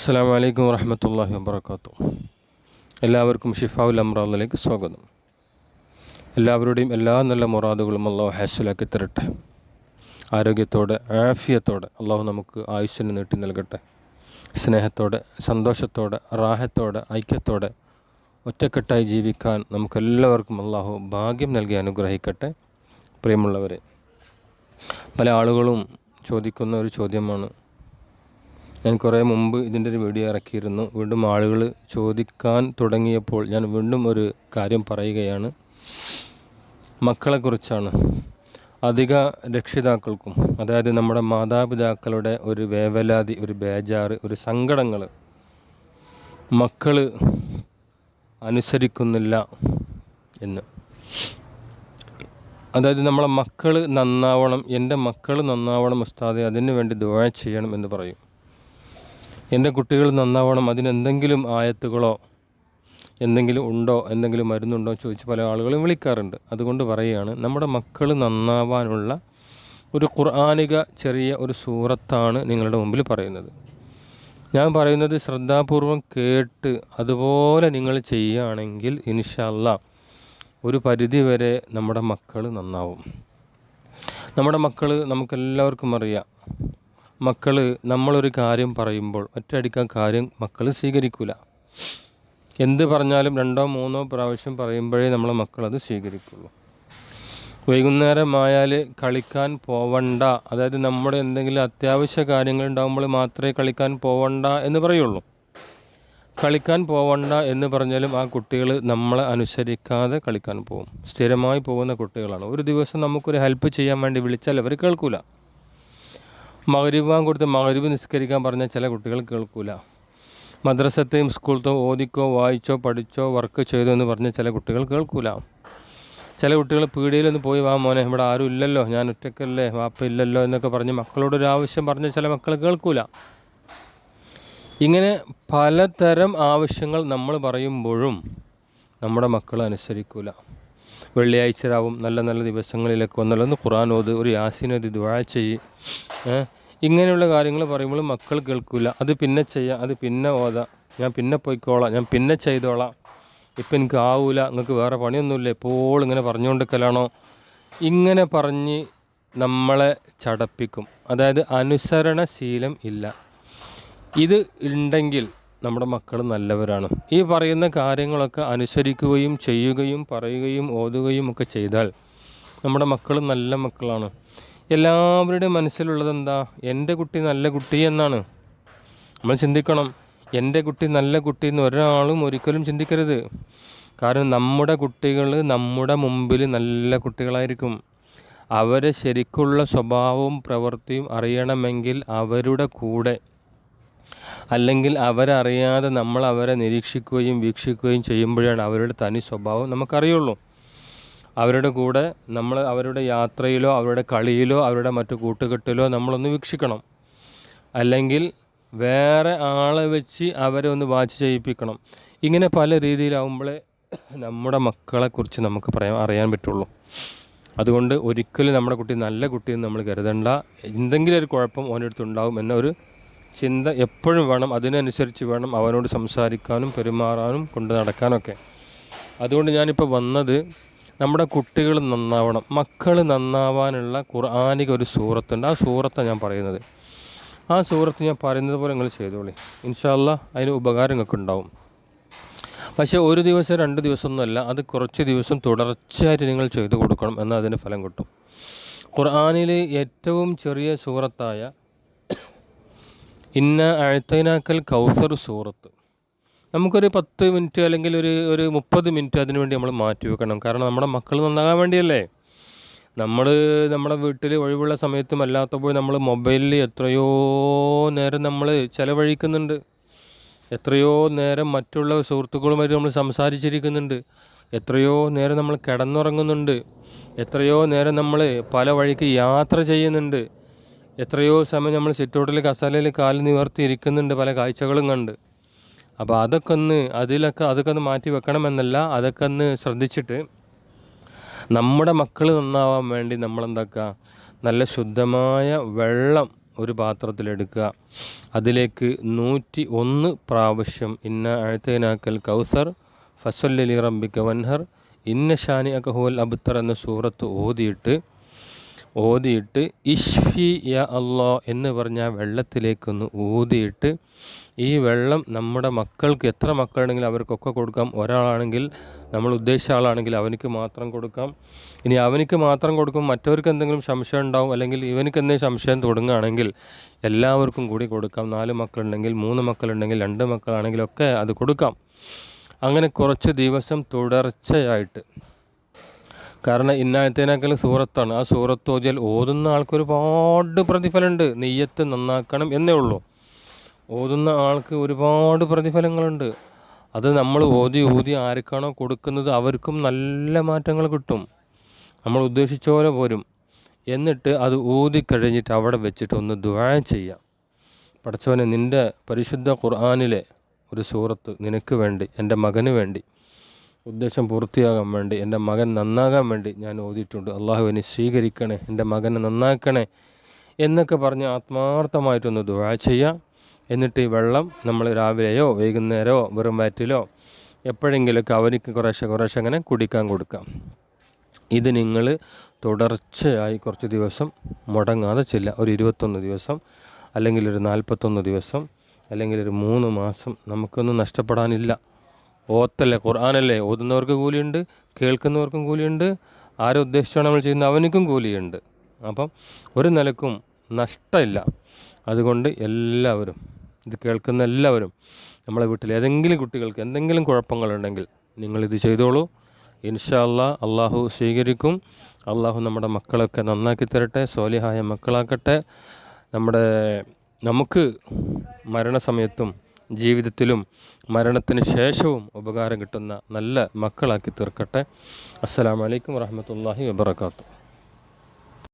അസ്സലാമു അലൈക്കും വറഹ്മത്തുള്ളാഹി വബറകാതുഹു. എല്ലാവർക്കും ഷിഫാഉൽ അംറാദിലേക്ക് സ്വാഗതം. എല്ലാവരുടെയും എല്ലാ നല്ല മുറാദുകളും അള്ളാഹു ഹാസിലാക്കി തരട്ടെ. ആരോഗ്യത്തോടെ ആഫിയത്തോടെ അള്ളാഹു നമുക്ക് ആയുസ്സിന് നീട്ടി നൽകട്ടെ. സ്നേഹത്തോടെ സന്തോഷത്തോടെ റാഹത്തോടെ ഐക്യത്തോടെ ഒറ്റക്കെട്ടായി ജീവിക്കാൻ നമുക്കെല്ലാവർക്കും അള്ളാഹു ഭാഗ്യം നൽകി അനുഗ്രഹിക്കട്ടെ. പ്രിയമുള്ളവരെ, പല ആളുകളും ചോദിക്കുന്ന ഒരു ചോദ്യമാണ്. ഞാൻ കുറേ മുമ്പ് ഇതിൻ്റെ ഒരു വീഡിയോ ഇറക്കിയിരുന്നു. വീണ്ടും ആളുകൾ ചോദിക്കാൻ തുടങ്ങിയപ്പോൾ ഞാൻ വീണ്ടും ഒരു കാര്യം പറയുകയാണ്. മക്കളെക്കുറിച്ചാണ്. അധിക രക്ഷിതാക്കൾക്കും, അതായത് നമ്മുടെ മാതാപിതാക്കളുടെ ഒരു വേവലാതി, ഒരു ബേജാറ്, ഒരു സങ്കടങ്ങൾ മക്കൾ അനുസരിക്കുന്നില്ല എന്ന്. അതായത് നമ്മളെ മക്കൾ നന്നാവണം, എൻ്റെ മക്കൾ നന്നാവണം ഉസ്താദെ, അതിനു വേണ്ടി ദുആ ചെയ്യണം എന്ന് പറയും. എൻ്റെ കുട്ടികൾ നന്നാവണം, അതിനെന്തെങ്കിലും ആയത്തുകളോ എന്തെങ്കിലും ഉണ്ടോ, എന്തെങ്കിലും മരുന്നുണ്ടോ ചോദിച്ച് പല ആളുകളും വിളിക്കാറുണ്ട്. അതുകൊണ്ട് പറയുകയാണ്, നമ്മുടെ മക്കൾ നന്നാവാനുള്ള ഒരു ഖുർആനിക ചെറിയ ഒരു സൂറത്താണ് നിങ്ങളുടെ മുമ്പിൽ പറയുന്നത്. ഞാൻ പറയുന്നത് ശ്രദ്ധാപൂർവം കേട്ട് അതുപോലെ നിങ്ങൾ ചെയ്യുകയാണെങ്കിൽ ഇൻഷാ അല്ലാഹ് ഒരു പരിധി വരെ നമ്മുടെ മക്കൾ നന്നാവും. നമ്മുടെ മക്കൾ നമുക്കെല്ലാവർക്കും അറിയാം. മക്കൾ നമ്മളൊരു കാര്യം പറയുമ്പോൾ ഒറ്റയടിക്കാൻ കാര്യം മക്കൾ സ്വീകരിക്കില്ല. എന്ത് പറഞ്ഞാലും 2 or 3 പ്രാവശ്യം പറയുമ്പോഴേ നമ്മളെ മക്കളത് സ്വീകരിക്കുള്ളൂ. വൈകുന്നേരമായാൽ കളിക്കാൻ പോവണ്ട, അതായത് നമ്മുടെ എന്തെങ്കിലും അത്യാവശ്യ കാര്യങ്ങൾ ഉണ്ടാകുമ്പോൾ മാത്രമേ കളിക്കാൻ പോവണ്ട എന്ന് പറയുള്ളൂ. കളിക്കാൻ പോവണ്ട എന്ന് പറഞ്ഞാലും ആ കുട്ടികൾ നമ്മളെ അനുസരിക്കാതെ കളിക്കാൻ പോകും. സ്ഥിരമായി പോകുന്ന കുട്ടികളാണ്. ഒരു ദിവസം നമുക്കൊരു ഹെൽപ്പ് ചെയ്യാൻ വേണ്ടി വിളിച്ചാൽ അവർ കേൾക്കൂല. മഗ്‌രിബ് ബാങ്ക് കൊടുത്ത് മഗ്‌രിബ് നിസ്കരിക്കാൻ പറഞ്ഞാൽ ചില കുട്ടികൾ കേൾക്കൂല. മദ്രസത്തെയും സ്കൂളത്തോ ഓതിക്കോ വായിച്ചോ പഠിച്ചോ വർക്ക് ചെയ്തോ എന്ന് പറഞ്ഞാൽ ചില കുട്ടികൾ കേൾക്കൂല. ചില കുട്ടികൾ പീടികയിലൊന്ന് പോയി വാ മോനെ, ഇവിടെ ആരും ഇല്ലല്ലോ, ഞാൻ ഒറ്റയ്ക്കല്ലേ, വാപ്പ ഇല്ലല്ലോ എന്നൊക്കെ പറഞ്ഞ് മക്കളോടൊരു ആവശ്യം പറഞ്ഞാൽ ചില മക്കൾ കേൾക്കൂല. ഇങ്ങനെ പലതരം ആവശ്യങ്ങൾ നമ്മൾ പറയുമ്പോഴും നമ്മുടെ മക്കൾ അനുസരിക്കൂല. വെള്ളിയാഴ്ച രാവും നല്ല നല്ല ദിവസങ്ങളിലൊക്കെ വന്നല്ലോ ഖുർആൻ ഓത്, ഒരു യാസീനോതി, ദുആ ചെയ്യ്, ഇങ്ങനെയുള്ള കാര്യങ്ങൾ പറയുമ്പോൾ മക്കൾ കേൾക്കില്ല. അത് പിന്നെ ചെയ്യാം, അത് പിന്നെ ഓതാം, ഞാൻ പിന്നെ പോയിക്കോളാം, ഞാൻ പിന്നെ ചെയ്തോളാം, ഇപ്പം എനിക്ക് ആവൂല, നിങ്ങൾക്ക് വേറെ പണിയൊന്നുമില്ല, എപ്പോഴും ഇങ്ങനെ പറഞ്ഞുകൊണ്ടിരിക്കലാണോ, ഇങ്ങനെ പറഞ്ഞ് നമ്മളെ ചടപ്പിക്കും. അതായത് അനുസരണശീലം ഇല്ല. ഇത് ഉണ്ടെങ്കിൽ നമ്മുടെ മക്കൾ നല്ലവരാണ്. ഈ പറയുന്ന കാര്യങ്ങളൊക്കെ അനുസരിക്കുകയും ചെയ്യുകയും പറയുകയും ഓതുകയും ഒക്കെ ചെയ്താൽ നമ്മുടെ മക്കൾ നല്ല മക്കളാണ്. എല്ലാവരുടെയും മനസ്സിലുള്ളത് എന്താ? എൻ്റെ കുട്ടി നല്ല കുട്ടി എന്നാണ്. നമ്മൾ ചിന്തിക്കണം, എൻ്റെ കുട്ടി നല്ല കുട്ടി എന്ന് ഒരാളും ഒരിക്കലും ചിന്തിക്കരുത്. കാരണം നമ്മുടെ കുട്ടികൾ നമ്മുടെ മുമ്പിൽ നല്ല കുട്ടികളായിരിക്കും. അവരെ ശരിക്കുള്ള സ്വഭാവവും പ്രവൃത്തിയും അറിയണമെങ്കിൽ അവരുടെ കൂടെ, അല്ലെങ്കിൽ അവരറിയാതെ നമ്മൾ അവരെ നിരീക്ഷിക്കുകയും വീക്ഷിക്കുകയും ചെയ്യുമ്പോഴാണ് അവരുടെ തനി സ്വഭാവം നമുക്കറിയുള്ളൂ. അവരുടെ കൂടെ നമ്മൾ അവരുടെ യാത്രയിലോ അവരുടെ കളിയിലോ അവരുടെ മറ്റു കൂട്ടുകെട്ടിലോ നമ്മളൊന്ന് വീക്ഷിക്കണം. അല്ലെങ്കിൽ വേറെ ആളെ വെച്ച് അവരെ ഒന്ന് വാച്ച് ചെയ്യിപ്പിക്കണം. ഇങ്ങനെ പല രീതിയിലാവുമ്പോഴേ നമ്മുടെ മക്കളെക്കുറിച്ച് നമുക്ക് അറിയാൻ പറ്റുള്ളൂ. അതുകൊണ്ട് ഒരിക്കലും നമ്മുടെ കുട്ടി നല്ല കുട്ടിയെന്ന് നമ്മൾ കരുതണ്ട. എന്തെങ്കിലും ഒരു കുഴപ്പം അവനടുത്തുണ്ടാവും എന്ന ഒരു ചിന്ത എപ്പോഴും വേണം. അതിനനുസരിച്ച് വേണം അവനോട് സംസാരിക്കാനും പെരുമാറാനും കൊണ്ട് നടക്കാനൊക്കെ. അതുകൊണ്ട് ഞാനിപ്പോൾ വന്നത്, നമ്മുടെ കുട്ടികൾ നന്നാവണം, മക്കൾ നന്നാവാനുള്ള ഖുർആനിക ഒരു സൂറത്തുണ്ട്. ആ സൂറത്താണ് ഞാൻ പറയുന്നത്. ആ സൂറത്ത് ഞാൻ പറയുന്നത് പോലെ നിങ്ങൾ ചെയ്തോളി. ഇൻഷാ അല്ലാഹ് അതിന് ഉപകാരം നിങ്ങൾക്ക് ഉണ്ടാവും. പക്ഷേ ഒരു ദിവസം 2 ദിവസമൊന്നുമല്ല, അത് കുറച്ച് ദിവസം തുടർച്ചയായിട്ട് നിങ്ങൾ ചെയ്തു കൊടുക്കണം, എന്നാൽ അതിന് ഫലം കിട്ടും. ഖുർആനിലെ ഏറ്റവും ചെറിയ സൂറത്തായ ഇന്ന അഅ്തൈനാക്കൽ കൗസർ സൂറത്ത് നമുക്കൊരു 10 മിനിറ്റ് അല്ലെങ്കിൽ ഒരു 30 മിനിറ്റ് അതിനു വേണ്ടി നമ്മൾ മാറ്റി വെക്കണം. കാരണം നമ്മുടെ മക്കൾ നന്നാകാൻ വേണ്ടിയല്ലേ. നമ്മുടെ വീട്ടിൽ ഒഴിവുള്ള സമയത്തും അല്ലാത്തപ്പോൾ നമ്മൾ മൊബൈലിൽ എത്രയോ നേരം നമ്മൾ ചിലവഴിക്കുന്നുണ്ട്. എത്രയോ നേരം മറ്റുള്ള സുഹൃത്തുക്കളുമായിട്ട് നമ്മൾ സംസാരിച്ചിരിക്കുന്നുണ്ട്. എത്രയോ നേരം നമ്മൾ കിടന്നുറങ്ങുന്നുണ്ട്. എത്രയോ നേരം നമ്മൾ പല വഴിക്ക് യാത്ര ചെയ്യുന്നുണ്ട്. എത്രയോ സമയം നമ്മൾ സിറ്റൗട്ടിൽ കസാലയിൽ കാല് നിവർത്തി ഇരിക്കുന്നുണ്ട്, പല കാഴ്ചകളും കണ്ട്. അപ്പോൾ അതൊക്കെ ഒന്ന് മാറ്റി വെക്കണമെന്നല്ല, അതൊക്കെ ഒന്ന് ശ്രദ്ധിച്ചിട്ട് നമ്മുടെ മക്കൾ നന്നാവാൻ വേണ്ടി നമ്മളെന്താക്കുക, നല്ല ശുദ്ധമായ വെള്ളം ഒരു പാത്രത്തിലെടുക്കുക. അതിലേക്ക് 101 പ്രാവശ്യം ഇന്ന അഅ്തൈനാക്കൽ കൗസർ ഫസല്ലി ലിറബ്ബിക വൻഹർ ഇന്ന ഷാനിഅക ഹുവൽ അബ്തർ എന്ന സൂറത്ത് ഓതിയിട്ട് ഇഷ്ഫി യാ അല്ലാ എന്ന് പറഞ്ഞ വെള്ളത്തിലേക്കൊന്ന് ഊതിയിട്ട് ഈ വെള്ളം നമ്മുടെ മക്കൾക്ക് എത്ര മക്കളുണ്ടെങ്കിലും അവർക്കൊക്കെ കൊടുക്കാം. ഒരാളാണെങ്കിൽ നമ്മൾ ഉദ്ദേശിച്ച ആളാണെങ്കിൽ അവനിക്ക് മാത്രം കൊടുക്കാം. ഇനി അവനിക്ക് മാത്രം കൊടുക്കും, മറ്റവർക്ക് എന്തെങ്കിലും സംശയം ഉണ്ടാവും, അല്ലെങ്കിൽ ഇവനിക്ക് എന്തെങ്കിലും സംശയം തുടങ്ങുകയാണെങ്കിൽ എല്ലാവർക്കും കൂടി കൊടുക്കാം. 4 മക്കളുണ്ടെങ്കിൽ 3 മക്കളുണ്ടെങ്കിൽ 2 മക്കളാണെങ്കിലൊക്കെ അത് കൊടുക്കാം. അങ്ങനെ കുറച്ച് ദിവസം തുടർച്ചയായിട്ട്, കാരണം ഇന്നായത്തേനാക്കൽ സൂറത്താണ്, ആ സൂറത്ത് ഓതിയാൽ ഓതുന്ന ആൾക്ക് ഒരുപാട് പ്രതിഫലമുണ്ട്. നെയ്യത്ത് നന്നാക്കണം എന്നേ ഉള്ളൂ. ഓതുന്ന ആൾക്ക് ഒരുപാട് പ്രതിഫലങ്ങളുണ്ട്. അത് നമ്മൾ ഊതി ആർക്കാണോ കൊടുക്കുന്നത് അവർക്കും നല്ല മാറ്റങ്ങൾ കിട്ടും. നമ്മൾ ഉദ്ദേശിച്ച പോലെ പോരും. എന്നിട്ട് അത് ഊതിക്കഴിഞ്ഞിട്ട് അവിടെ വെച്ചിട്ട് ഒന്ന് ദുആ ചെയ്യാം. പടച്ചോനെ, നിൻ്റെ പരിശുദ്ധ ഖുർആനിലെ ഒരു സൂറത്ത് നിനക്ക് വേണ്ടി, എൻ്റെ മകന് വേണ്ടി, ഉദ്ദേശം പൂർത്തിയാകാൻ വേണ്ടി, എൻ്റെ മകൻ നന്നാകാൻ വേണ്ടി ഞാൻ ഓതിയിട്ടുണ്ട്. അള്ളാഹു എന്നെ സ്വീകരിക്കണേ, എൻ്റെ മകനെ നന്നാക്കണേ എന്നൊക്കെ പറഞ്ഞ് ആത്മാർത്ഥമായിട്ടൊന്ന് ദുആ ചെയ്യാം. എന്നിട്ട് ഈ വെള്ളം നമ്മൾ രാവിലെയോ വൈകുന്നേരമോ വെറും വയറ്റിലോ എപ്പോഴെങ്കിലുമൊക്കെ അവർക്ക് കുറേശ്ശെ അങ്ങനെ കുടിക്കാൻ കൊടുക്കാം. ഇത് നിങ്ങൾ തുടർച്ചയായി കുറച്ച് ദിവസം മുടങ്ങാതെ ചെല്ലുക. ഒരു 21 ദിവസം, അല്ലെങ്കിൽ ഒരു 41 ദിവസം, അല്ലെങ്കിൽ ഒരു 3 മാസം. നമുക്കൊന്നും നഷ്ടപ്പെടാനില്ല. ഓത്തല്ലേ, ഖുർആനല്ലേ, ഓതുന്നവർക്ക് കൂലിയുണ്ട്, കേൾക്കുന്നവർക്കും കൂലിയുണ്ട്, ആരെ ഉദ്ദേശിച്ചാണ് നമ്മൾ ചെയ്യുന്നത് അവനിക്കും കൂലിയുണ്ട്. അപ്പം ഒരു നിലക്കും നഷ്ടമില്ല. അതുകൊണ്ട് എല്ലാവരും, ഇത് കേൾക്കുന്ന എല്ലാവരും, നമ്മളെ വീട്ടിൽ ഏതെങ്കിലും കുട്ടികൾക്ക് എന്തെങ്കിലും കുഴപ്പങ്ങളുണ്ടെങ്കിൽ നിങ്ങളിത് ചെയ്തോളൂ. ഇൻഷാ അല്ലാഹ് അള്ളാഹു സ്വീകരിക്കും. അള്ളാഹു നമ്മുടെ മക്കളൊക്കെ നന്നാക്കി തരട്ടെ, സ്വാലിഹായ മക്കളാക്കട്ടെ. നമുക്ക് മരണസമയത്തും ജീവിതത്തിലും മരണത്തിന് ശേഷവും ഉപകാരം കിട്ടുന്ന നല്ല മക്കളാക്കി തീർക്കട്ടെ. അസ്സലാമു അലൈക്കും വറഹ്മത്തുള്ളാഹി വബറകാതുഹു.